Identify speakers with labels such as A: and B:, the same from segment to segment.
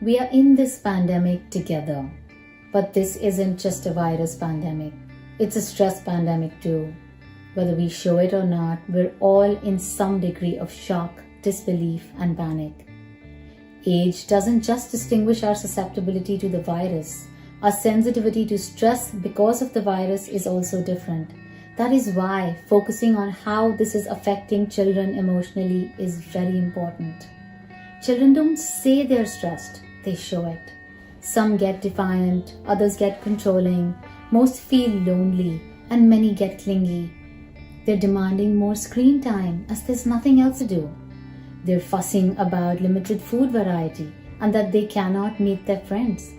A: We are in this pandemic together. But this isn't just a virus pandemic. It's a stress pandemic too. Whether we show it or not, we're all in some degree of shock, disbelief, and panic. Age doesn't just distinguish our susceptibility to the virus. Our sensitivity to stress because of the virus is also different. That is why focusing on how this is affecting children emotionally is very important. Children don't say they're stressed, they show it. Some get defiant, others get controlling, most feel lonely, and many get clingy. They're demanding more screen time as there's nothing else to do. They're fussing about limited food variety and that they cannot meet their friends.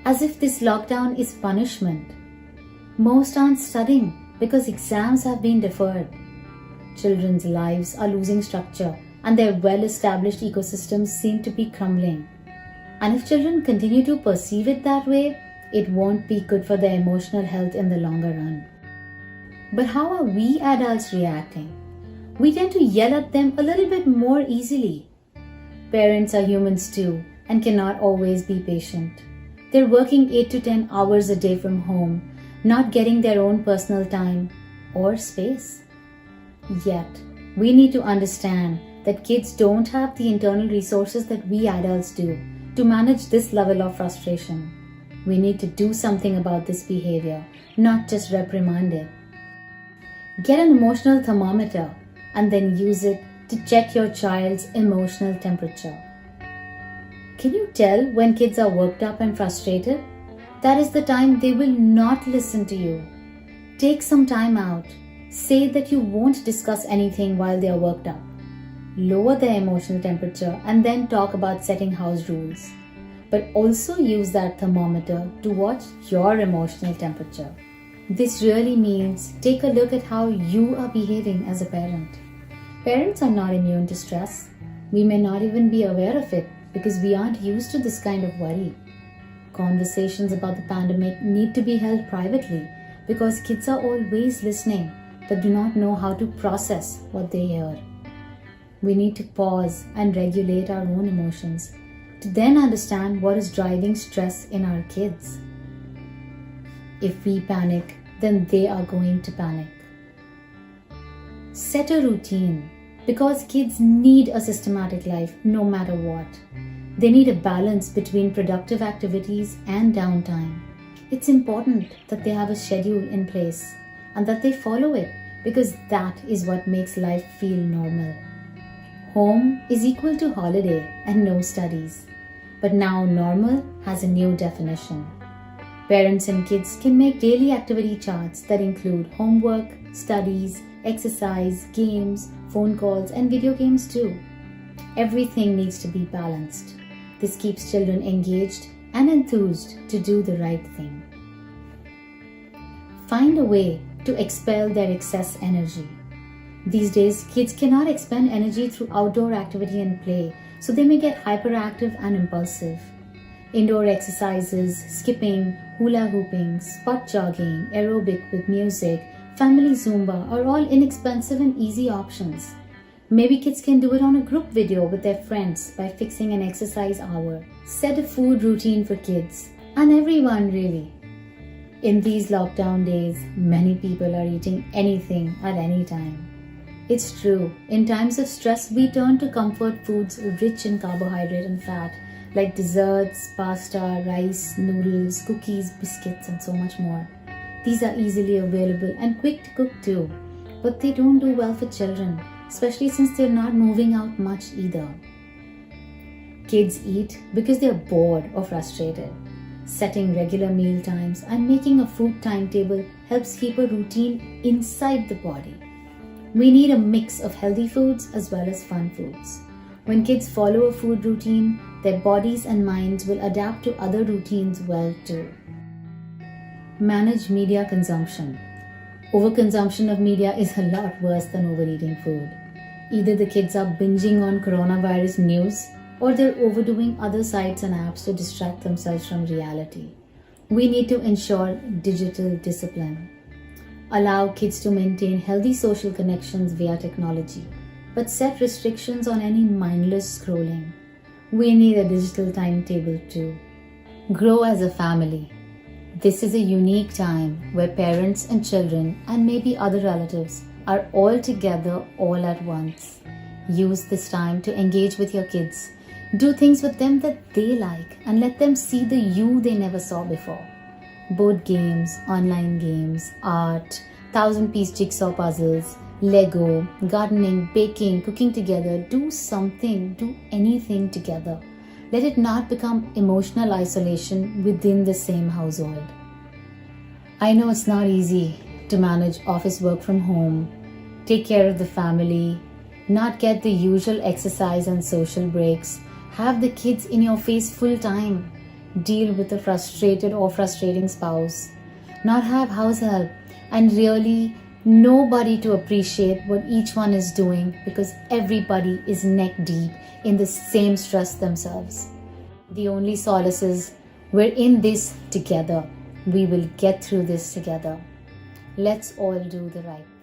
A: As if this lockdown is punishment. Most aren't studying because exams have been deferred. Children's lives are losing structure and their well-established ecosystems seem to be crumbling. And if children continue to perceive it that way, it won't be good for their emotional health in the longer run. But how are we adults reacting? We tend to yell at them a little bit more easily. Parents are humans too and cannot always be patient. They're working 8 to 10 hours a day from home, not getting their own personal time or space. Yet, we need to understand that kids don't have the internal resources that we adults do to manage this level of frustration. We need to do something about this behavior, not just reprimand it. Get an emotional thermometer and then use it to check your child's emotional temperature. Can you tell when kids are worked up and frustrated? That is the time they will not listen to you. Take some time out. Say that you won't discuss anything while they are worked up. Lower their emotional temperature and then talk about setting house rules. But also use that thermometer to watch your emotional temperature. This really means take a look at how you are behaving as a parent. Parents are not immune to stress. We may not even be aware of it because we aren't used to this kind of worry. Conversations about the pandemic need to be held privately because kids are always listening but do not know how to process what they hear. We need to pause and regulate our own emotions to then understand what is driving stress in our kids. If we panic, then they are going to panic. Set a routine because kids need a systematic life no matter what. They need a balance between productive activities and downtime. It's important that they have a schedule in place and that they follow it because that is what makes life feel normal. Home is equal to holiday and no studies. But now normal has a new definition. Parents and kids can make daily activity charts that include homework, studies, exercise, games, phone calls, and video games too. Everything needs to be balanced. This keeps children engaged and enthused to do the right thing. Find a way to expel their excess energy. These days, kids cannot expend energy through outdoor activity and play, so they may get hyperactive and impulsive. Indoor exercises, skipping, hula hooping, spot jogging, aerobic with music, family Zumba are all inexpensive and easy options. Maybe kids can do it on a group video with their friends by fixing an exercise hour. Set a food routine for kids and everyone really. In these lockdown days, many people are eating anything at any time. It's true, in times of stress, we turn to comfort foods rich in carbohydrate and fat, like desserts, pasta, rice, noodles, cookies, biscuits, and so much more. These are easily available and quick to cook too, but they don't do well for children, especially since they're not moving out much either. Kids eat because they're bored or frustrated. Setting regular meal times and making a food timetable helps keep a routine inside the body. We need a mix of healthy foods as well as fun foods. When kids follow a food routine, their bodies and minds will adapt to other routines well too. Manage media consumption. Overconsumption of media is a lot worse than overeating food. Either the kids are binging on coronavirus news or they're overdoing other sites and apps to distract themselves from reality. We need to ensure digital discipline. Allow kids to maintain healthy social connections via technology, but set restrictions on any mindless scrolling. We need a digital timetable too. Grow as a family. This is a unique time where parents and children and maybe other relatives are all together all at once. Use this time to engage with your kids. Do things with them that they like and let them see the you they never saw before. Board games, online games, art, 1,000-piece jigsaw puzzles, Lego, gardening, baking, cooking together. Do something, do anything together. Let it not become emotional isolation within the same household. I know it's not easy to manage office work from home, take care of the family, not get the usual exercise and social breaks, have the kids in your face full time, deal with a frustrated or frustrating spouse, not have house help, and really nobody to appreciate what each one is doing because everybody is neck deep in the same stress themselves. The only solace is we're in this together. We will get through this together. Let's all do the right thing.